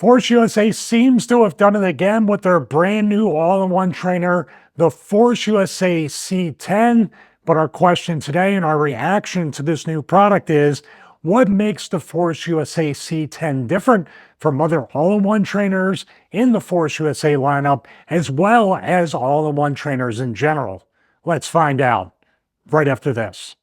Force USA seems to have done it again with their brand new all-in-one trainer, the Force USA C10. But our question today and our reaction to this new product is, what makes the Force USA C10 different from other all-in-one trainers in the Force USA lineup, as well as all-in-one trainers in general? Let's find out right after this.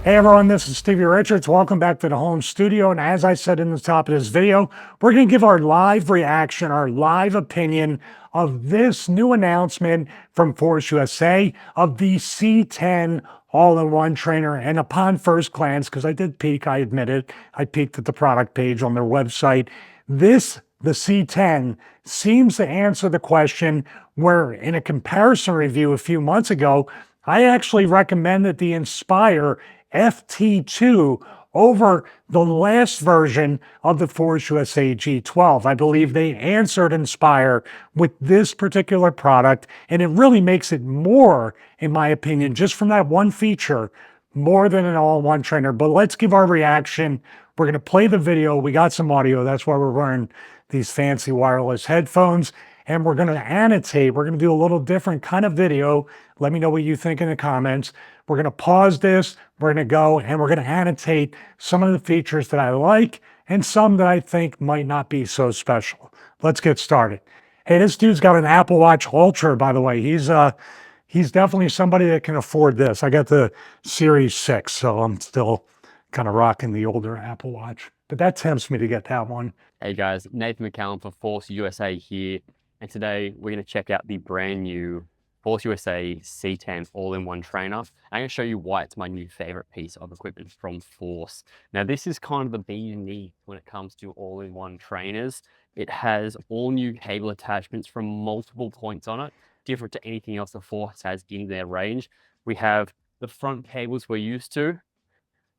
Hey everyone, this is Stevie Richards. Welcome back to the home studio. And as I said in the top of this video, we're going to give our live reaction, our live opinion of this new announcement from Force USA of the C10 all-in-one trainer. And upon first glance, because I did peek, I admit it, I peeked at the product page on their website. The C10 seems to answer the question where in a comparison review a few months ago, I actually recommended the Inspire FT2 over the last version of the Force USA G12. I believe they answered Inspire with this particular product, and it really makes it more, in my opinion, just from that one feature, more than an all-in-one trainer. But let's give our reaction. We're going to play the video. We got some audio. That's why we're wearing these fancy wireless headphones. And we're going to annotate. We're going to do a little different kind of video. Let me know what you think in the comments. We're going to pause this. We're going to go and we're going to annotate some of the features that I like and some that I think might not be so special. Let's get started. Hey, this dude's got an Apple Watch Ultra, by the way. He's definitely somebody that can afford this. I got the Series 6, so I'm still kind of rocking the older Apple Watch. But that tempts me to get that one. Hey guys, Nathan McCallum for Force USA here. And today we're going to check out the brand new Force USA C10 all-in-one trainer. I'm going to show you why it's my new favorite piece of equipment from Force. Now this is kind of a be unique when it comes to all-in-one trainers. It has all new cable attachments from multiple points on it, different to anything else the Force has in their range. We have the front cables we're used to.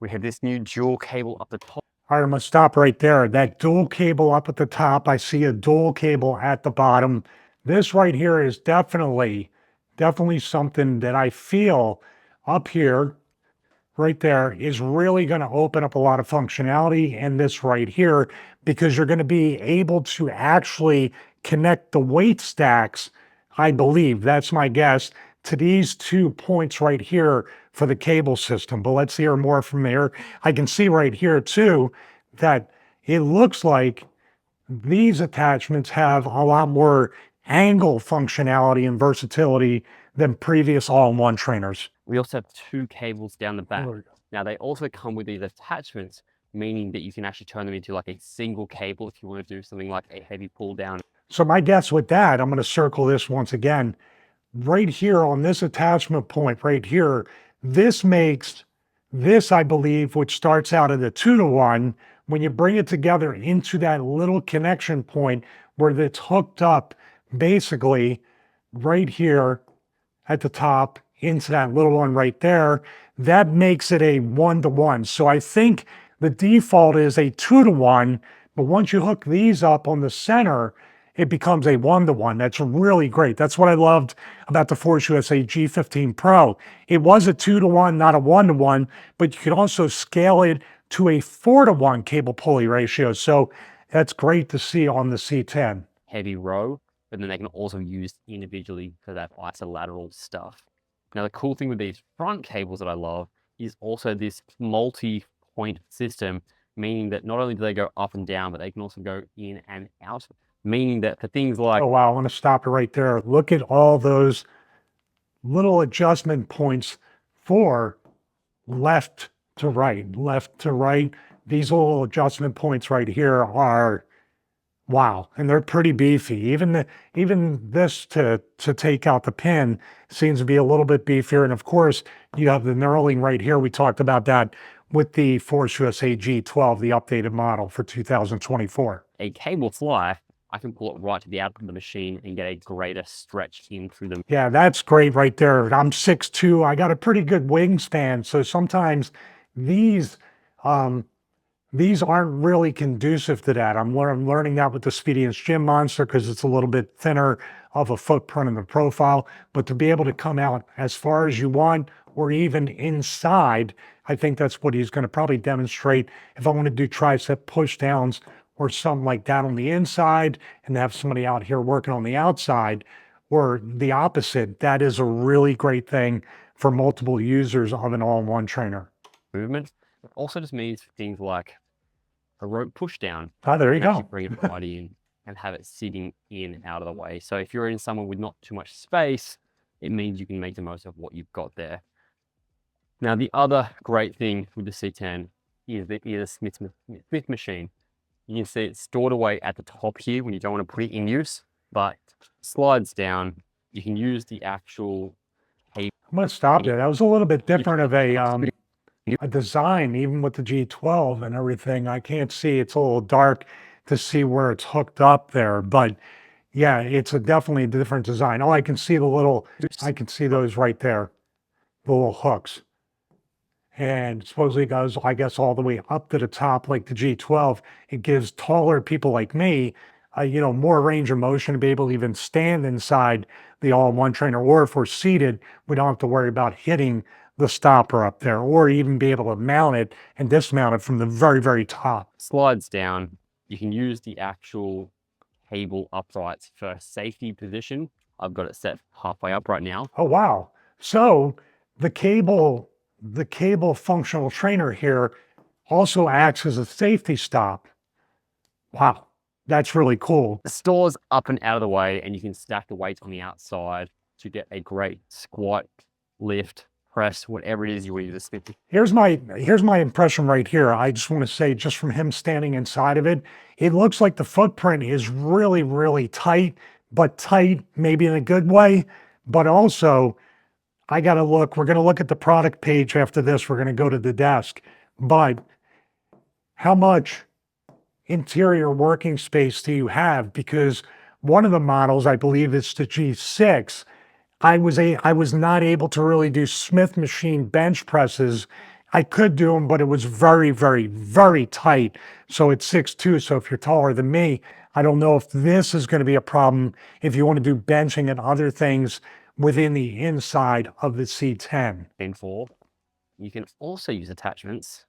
We have this new dual cable up the top. All right, I'm going to stop right there. That dual cable up at the top, I see a dual cable at the bottom. This right here is definitely something that I feel up here, right there, is really going to open up a lot of functionality. And this right here, because you're going to be able to actually connect the weight stacks, I believe, that's my guess, to these 2 points right here for the cable system. But let's hear more from there. I can see right here too that it looks like these attachments have a lot more angle functionality and versatility than previous all-in-one trainers. We also have 2 cables down the back. Now they also come with these attachments, meaning that you can actually turn them into like a single cable if you want to do something like a heavy pull down. So my guess with that, I'm going to circle this once again, right here on this attachment point right here, this makes this, I believe, which starts out at a 2-to-1, when you bring it together into that little connection point where it's hooked up basically right here at the top into that little one right there, that makes it a 1-to-1. So I think the default is a 2-to-1, but once you hook these up on the center, it becomes a 1-to-1. That's really great. That's what I loved about the Force USA G15 Pro. It was a 2-to-1, not a 1-to-1, but you could also scale it to a 4-to-1 cable pulley ratio. So that's great to see on the C10. Heavy row, but then they can also be used individually for that isolateral stuff. Now the cool thing with these front cables that I love is also this multi-point system, meaning that not only do they go up and down, but they can also go in and out. Meaning that for things like... Oh, wow, I want to stop it right there. Look at all those little adjustment points for left to right, left to right. These little adjustment points right here are, wow, and they're pretty beefy. Even this to take out the pin seems to be a little bit beefier. And of course, you have the knurling right here. We talked about that with the Force USA G12, the updated model for 2024. A cable fly, I can pull it right to the output of the machine and get a greater stretch in through them. Yeah, that's great right there. I'm 6'2". I got a pretty good wingspan, so sometimes these aren't really conducive to that. I'm learning that with the Speediance Gym Monster because it's a little bit thinner of a footprint in the profile. But to be able to come out as far as you want or even inside. I think that's what he's going to probably demonstrate if I want to do tricep push downs or something like that on the inside and have somebody out here working on the outside, or the opposite. That is a really great thing for multiple users of an all-in-one trainer. movement. It also just means things like a rope push down. Ah, there you can actually go. bring it right in and have it sitting in and out of the way. So if you're in somewhere with not too much space, it means you can make the most of what you've got there. Now, the other great thing with the C10 is the Smith machine. You can see it's stored away at the top here when you don't want to put it in use, but slides down. You can use the actual I'm going to stop there. That was a little bit different of a design, even with the G12 and everything. I can't see, it's a little dark to see where it's hooked up there, but yeah, it's definitely a different design. Oh, I can see I can see those right there, the little hooks. And supposedly it goes, I guess, all the way up to the top like the G12. It gives taller people like me, more range of motion to be able to even stand inside the all-in-one trainer. Or if we're seated, we don't have to worry about hitting the stopper up there, or even be able to mount it and dismount it from the very, very top. Slides down. You can use the actual cable uprights for safety position. I've got it set halfway up right now. Oh, wow. So the cable functional trainer here also acts as a safety stop. Wow, that's really cool. The store's up and out of the way, and you can stack the weights on the outside to get a great squat, lift, press, whatever it is you want to use. Here's my impression right here. I just want to say, just from him standing inside of it, it looks like the footprint is really, really tight, but tight maybe in a good way. But also, we're going to look at the product page after this. We're going to go to the desk. But how much interior working space do you have? Because one of the models, I believe it's the G6, I was not able to really do Smith machine bench presses. I could do them, but it was very, very, very tight. So it's 6'2", so if you're taller than me, I don't know if this is going to be a problem if you want to do benching and other things within the inside of the C10. And four, you can also use attachments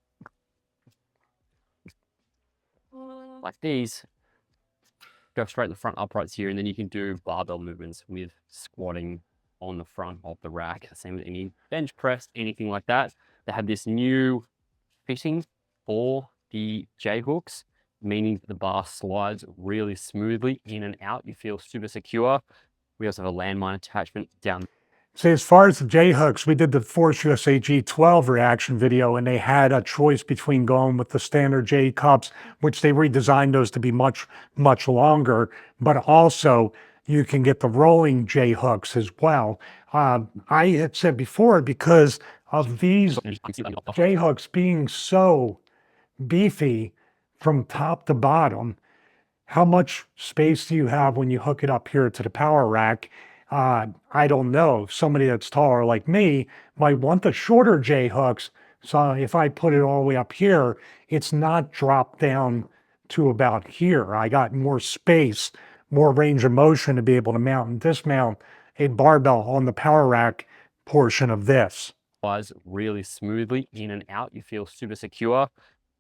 like these. Go straight to the front uprights here, and then you can do barbell movements with squatting on the front of the rack. Same with any bench press, anything like that. They have this new fitting for the J hooks, meaning the bar slides really smoothly in and out. You feel super secure. We also have a landmine attachment down. See, as far as the J-hooks, we did the Force USA G12 reaction video, and they had a choice between going with the standard J-cups, which they redesigned those to be much, much longer, but also you can get the rolling J-hooks as well. I had said before, because of these J-hooks being so beefy from top to bottom, how much space do you have when you hook it up here to the power rack? I don't know. Somebody that's taller like me might want the shorter J hooks. So if I put it all the way up here, it's not dropped down to about here. I got more space, more range of motion to be able to mount and dismount a barbell on the power rack portion of this. Slides really smoothly in and out. You feel super secure.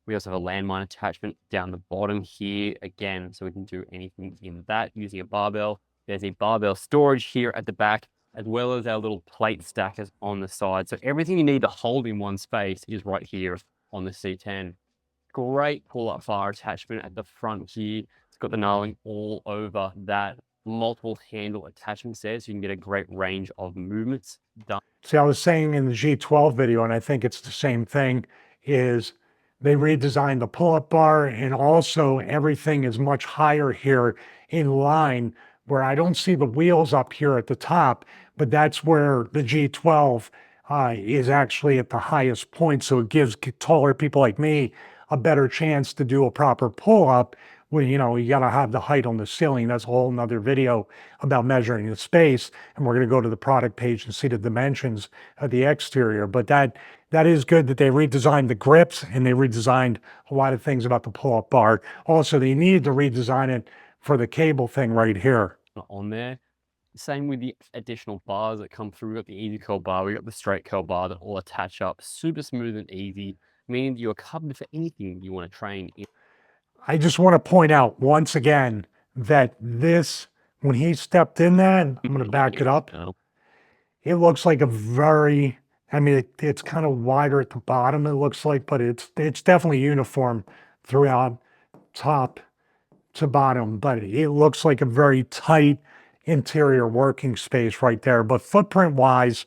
We also have a landmine attachment down the bottom here again, so we can do anything in that using a barbell. There's a barbell storage here at the back, as well as our little plate stackers on the side. So everything you need to hold in one space is right here on the C10. Great pull-up bar attachment at the front here. It's got the knurling all over that. Multiple handle attachments there, so you can get a great range of movements done. See, I was saying in the G12 video, and I think it's the same thing, is they redesigned the pull-up bar, and also everything is much higher here in line, where I don't see the wheels up here at the top, but that's where the G12 is actually at the highest point. So it gives taller people like me a better chance to do a proper pull-up. Well, you got to have the height on the ceiling. That's a whole nother video about measuring the space. And we're going to go to the product page and see the dimensions of the exterior. But that is good that they redesigned the grips, and they redesigned a lot of things about the pull-up bar. Also, they needed to redesign it for the cable thing right here. On there, Same with the additional bars that come through. We got the easy curl bar, we got the straight curl bar that all attach up, super smooth and easy, meaning that you're covered for anything you want to train in. I just want to point out once again that this, when he stepped in that, I'm going to back it up. It looks like a very, I mean, it's kind of wider at the bottom, it looks like, but it's definitely uniform throughout top to bottom, but it looks like a very tight interior working space right there. But footprint wise,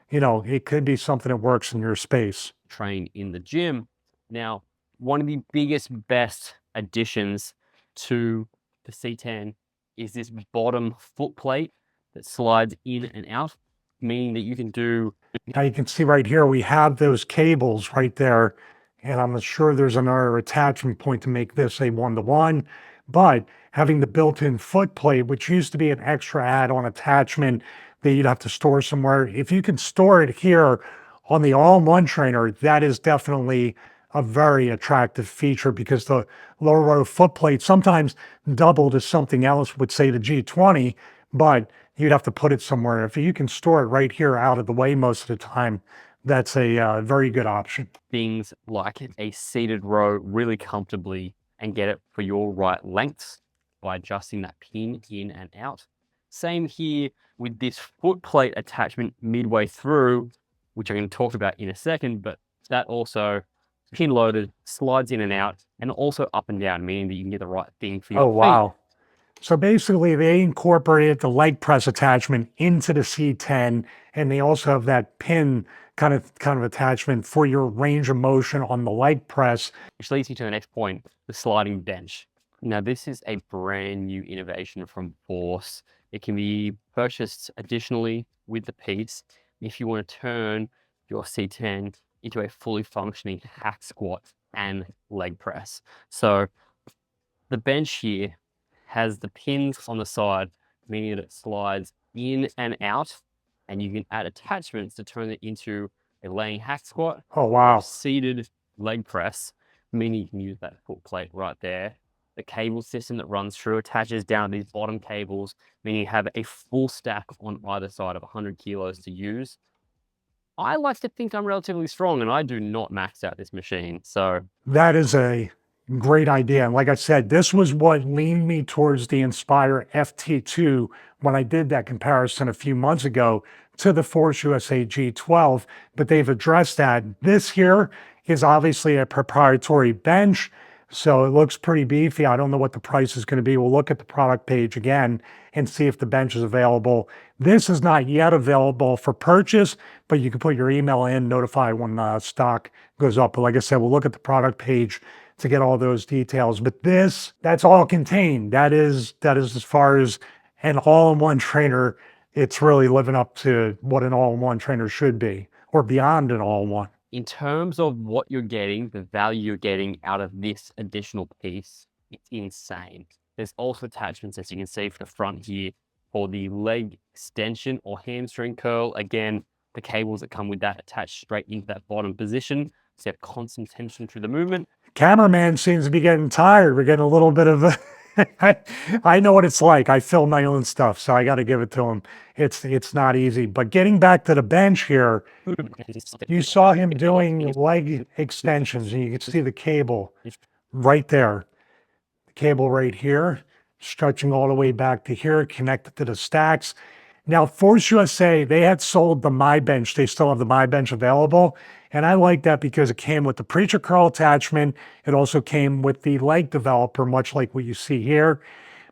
it could be something that works in your space. Train in the gym. Now, one of the biggest, best additions to the C10 is this bottom foot plate that slides in and out, meaning that you can do. Now you can see right here, we have those cables right there, and I'm sure there's another attachment point to make this a one-to-one, but having the built-in foot plate, which used to be an extra add-on attachment that you'd have to store somewhere, if you can store it here on the all-in-one trainer, that is definitely a very attractive feature because the lower row foot plate sometimes doubled as something else would say the G20, but you'd have to put it somewhere. If you can store it right here out of the way most of the time, that's a very good option. Things like a seated row really comfortably and get it for your right lengths by adjusting that pin in and out. Same here with this foot plate attachment midway through, which I'm going to talk about in a second, but that also pin loaded, slides in and out, and also up and down, meaning that you can get the right thing for your feet. Wow. So basically they incorporated the leg press attachment into the C10, and they also have that pin kind of attachment for your range of motion on the leg press. Which leads me to the next point, the sliding bench. Now this is a brand new innovation from Force. It can be purchased additionally with the piece if you want to turn your C10 into a fully functioning hack squat and leg press. So the bench here has the pins on the side, meaning that it slides in and out, and you can add attachments to turn it into a laying hack squat. Oh, wow. Or seated leg press, meaning you can use that foot plate right there. The cable system that runs through attaches down these bottom cables, meaning you have a full stack on either side of 100 kilos to use. I like to think I'm relatively strong, and I do not max out this machine. So that is a great idea. And like I said, this was what leaned me towards the Inspire FT2 when I did that comparison a few months ago to the Force USA G12, but they've addressed that. This here is obviously a proprietary bench, so it looks pretty beefy. I don't know what the price is going to be. We'll look at the product page again and see if the bench is available. This is not yet available for purchase, but you can put your email in, notify when stock goes up. But like I said, we'll look at the product page to get all those details. But that's all contained. That is as far as an all-in-one trainer, it's really living up to what an all-in-one trainer should be, or beyond an all-in-one. In terms of what you're getting, the value you're getting out of this additional piece, it's insane. There's also attachments, as you can see for the front here, for the leg extension or hamstring curl. Again, the cables that come with that attach straight into that bottom position, so you have constant tension through the movement. Cameraman seems to be getting tired. We're getting a little bit of I know what it's like. I film my own stuff, so I got to give it to him. It's not easy. But getting back to the bench here, you saw him doing leg extensions, and you can see the cable right there. The cable right here, stretching all the way back to here, connected to the stacks. Now, Force USA, they had sold the My Bench. They still have the My Bench available. And I like that because it came with the preacher curl attachment. It also came with the leg developer, much like what you see here.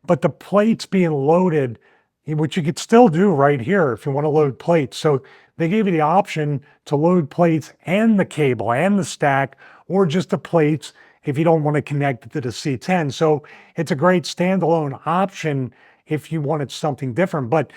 But the plates being loaded, which you could still do right here if you want to load plates. So they gave you the option to load plates and the cable and the stack, or just the plates if you don't want to connect it to the C10. So it's a great standalone option if you wanted something different. But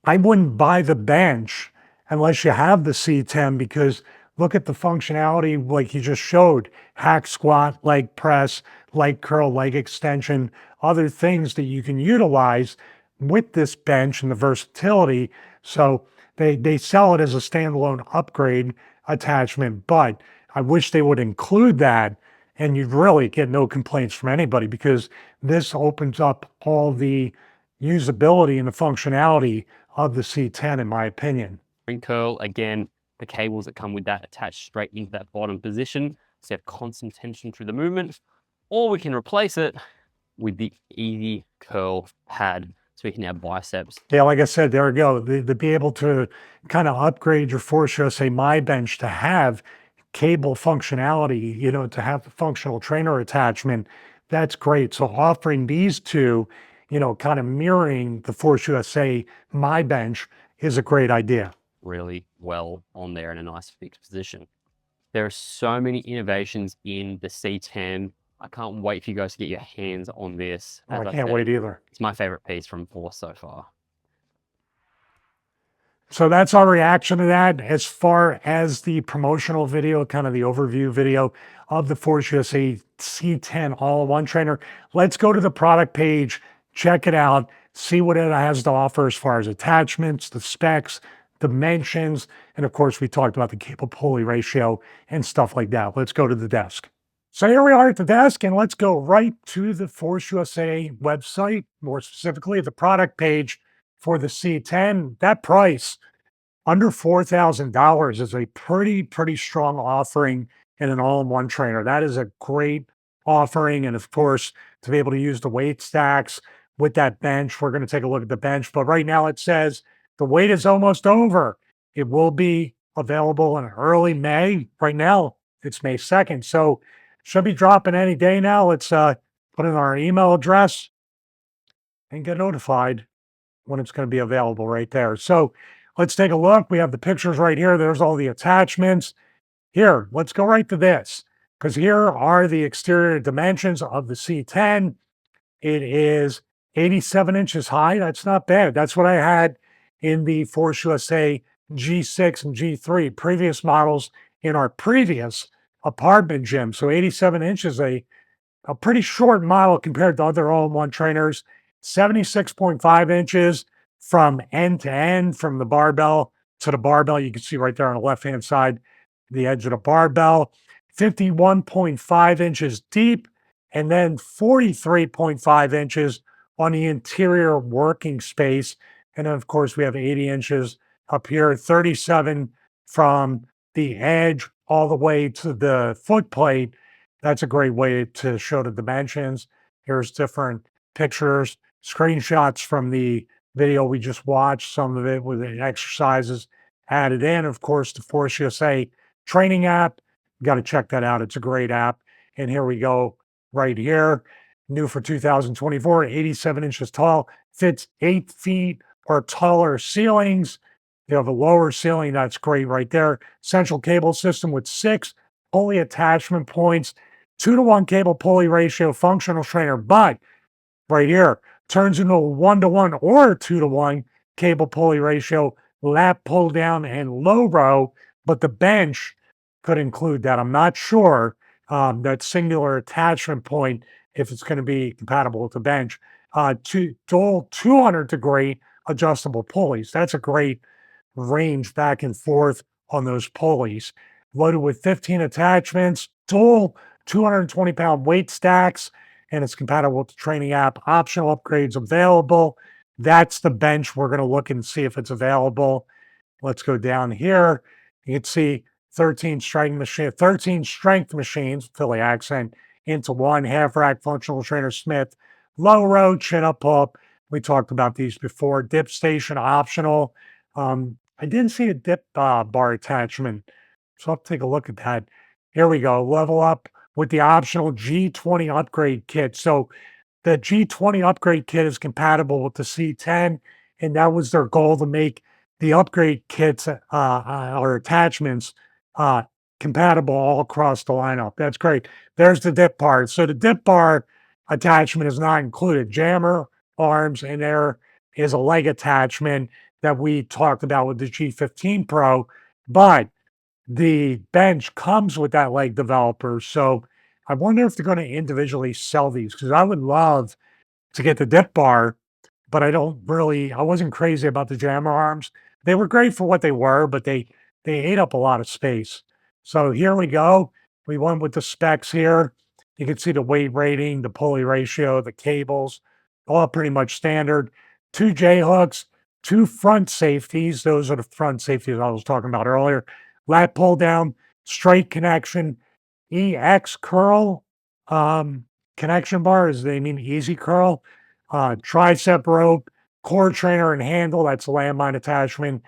I wouldn't buy the bench unless you have the C10, because look at the functionality like you just showed: hack squat, leg press, leg curl, leg extension, other things that you can utilize with this bench and the versatility. So they sell it as a standalone upgrade attachment, but I wish they would include that, and you'd really get no complaints from anybody, because this opens up all the usability and the functionality of the C10, in my opinion. Spring curl, again, the cables that come with that attach straight into that bottom position, so you have constant tension through the movement, or we can replace it with the easy curl pad, so we can have biceps. Yeah, like I said, there we go. To be able to kind of upgrade your Force USA My Bench to have cable functionality, to have the functional trainer attachment, that's great. So offering these two, kind of mirroring the Force USA My Bench is a great idea. Really well on there in a nice fixed position. There are so many innovations in the C10. I can't wait for you guys to get your hands on this. Oh, As I I can't said, wait either. it's my favorite piece from Force so far. So that's our reaction to that. As far as the promotional video, kind of the overview video of the Force USA C10 all-in-one trainer, let's go to the product page, check it out, see what it has to offer as far as attachments, the specs, dimensions, and of course, we talked about the cable pulley ratio and stuff like that. Let's go to the desk. So here we are at the desk, and let's go right to the Force USA website, more specifically the product page for the C10. That price, under $4,000, is a pretty strong offering in an all-in-one trainer. That is a great offering, and of course, to be able to use the weight stacks with that bench, we're going to take a look at the bench. But right now, it says the wait is almost over. It will be available in early May. Right now, it's May 2nd, so should be dropping any day now. Let's put in our email address and get notified when it's going to be available right there. So let's take a look. We have the pictures right here. There's all the attachments. Here, let's go right to this, because here are the exterior dimensions of the C10. It is 87 inches high. That's not bad. That's what I had in the Force USA G6 and G3 previous models in our previous apartment gym. So 87 inches, a pretty short model compared to other all-in-one trainers. 76.5 inches from end to end, from the barbell to the barbell. You can see right there on the left-hand side, the edge of the barbell. 51.5 inches deep, and then 43.5 inches on the interior working space. And then, of course, we have 80 inches up here, 37 from the edge all the way to the foot plate. That's a great way to show the dimensions. Here's different pictures, screenshots from the video we just watched, some of it with the exercises added in. Of course, the Force USA training app. You got to check that out. It's a great app. And here we go right here. New for 2024, 87 inches tall, fits 8 feet or taller ceilings. You have a lower ceiling. That's great right there. Central cable system with 6 pulley attachment points, 2-to-1 cable pulley ratio, functional trainer. But right here turns into a 1-to-1 or 2-to-1 cable pulley ratio, lap pull down and low row. But the bench could include that. I'm not sure that singular attachment point, if it's going to be compatible with the bench. Dual 200-degree adjustable pulleys. That's a great range back and forth on those pulleys. Loaded with 15 attachments, dual 220-pound weight stacks, and it's compatible with the training app. Optional upgrades available. That's the bench. We're going to look and see if it's available. Let's go down here. You can see 13 strength machines, Philly accent, into one. Half rack functional trainer Smith. Low row, chin up pull-up. We talked about these before. Dip station optional. I didn't see a dip bar attachment, so I'll take a look at that. Here we go. Level up with the optional G20 upgrade kit. So the G20 upgrade kit is compatible with the C10, and that was their goal, to make the upgrade kits or attachments compatible all across the lineup. That's great. There's the dip bar. So the dip bar attachment is not included. Jammer arms, and there is a leg attachment that we talked about with the G15 Pro, but the bench comes with that leg developer. So I wonder if they're going to individually sell these, because I would love to get the dip bar, but I wasn't crazy about the jammer arms. They were great for what they were, but they ate up a lot of space. So here we go. We went with the specs here. You can see the weight rating, the pulley ratio, the cables, all pretty much standard. 2 J hooks, 2 front safeties. Those are the front safeties I was talking about earlier. Lat pull down, straight connection, EX curl, um, connection bars. They mean easy curl, tricep rope, core trainer and handle. That's a landmine attachment.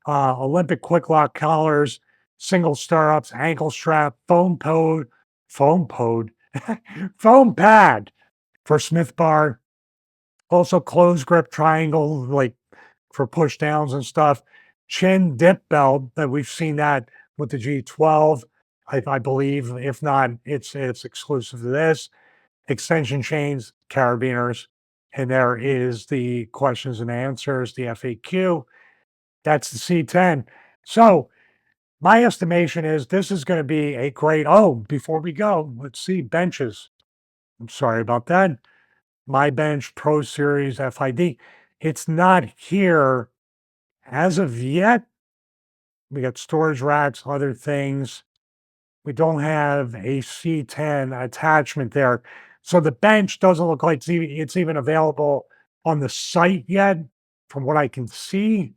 Olympic quick lock collars, single stirrups, ankle strap, foam pod, foam pad for Smith bar. Also closed grip triangle, like for push downs and stuff. Chin dip belt that we've seen that with the G12, I believe. If not, it's exclusive to this. Extension chains, carabiners, and there is the questions and answers, the FAQ. That's the C10. So my estimation is this is going to be a great. Oh, before we go, let's see benches. I'm sorry about that. My Bench Pro Series FID. It's not here as of yet. We got storage racks, other things. We don't have a C10 attachment there. So the bench doesn't look like it's even available on the site yet. From what I can see,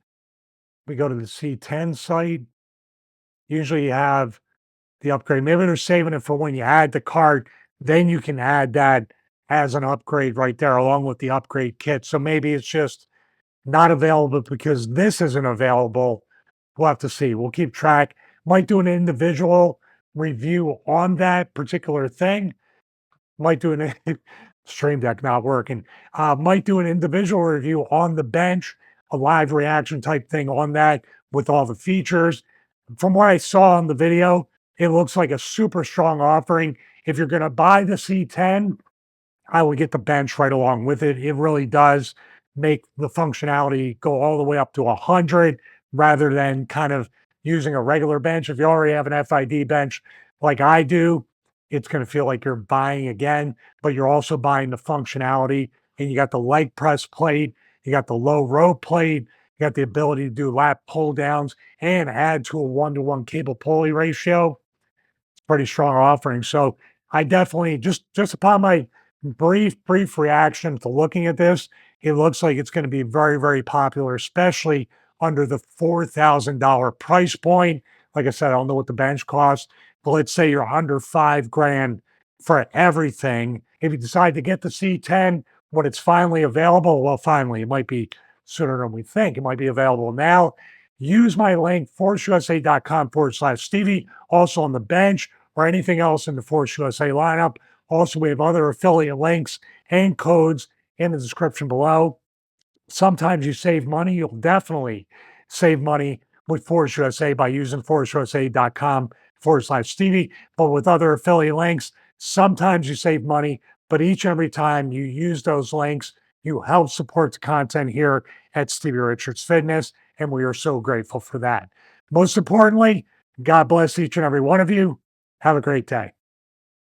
we go to the C10 site. Usually you have the upgrade. Maybe they're saving it for when you add the cart, then you can add that as an upgrade right there along with the upgrade kit. So maybe it's just not available because this isn't available. We'll have to see. We'll keep track. Might do an individual review on that particular thing. Might do an Stream Deck not working. Might do an individual review on the bench, a live reaction type thing on that with all the features. From what I saw in the video, it looks like a super strong offering. If you're going to buy the C10, I would get the bench right along with it. It really does make the functionality go all the way up to 100 rather than kind of using a regular bench. If you already have an FID bench like I do, it's going to feel like you're buying again, but you're also buying the functionality. And you got the leg press plate, you got the low row plate, you got the ability to do lat pull downs and add to a 1-to-1 cable pulley ratio. Pretty strong offering. So I definitely just upon my brief reaction to looking at this, it looks like it's going to be very, very popular, especially under the $4,000 price point. Like I said, I don't know what the bench costs, but let's say you're under 5 grand for everything. If you decide to get the C10 when it's finally available, well, finally, it might be sooner than we think. It might be available now. Use my link, forceusa.com/Stevie, also on the bench or anything else in the Force USA lineup. Also, we have other affiliate links and codes in the description below. Sometimes you save money. You'll definitely save money with Force USA by using forceusa.com/Stevie. But with other affiliate links, sometimes you save money, but each and every time you use those links, you help support the content here at Stevie Richards Fitness. And we are so grateful for that. Most importantly, God bless each and every one of you. Have a great day.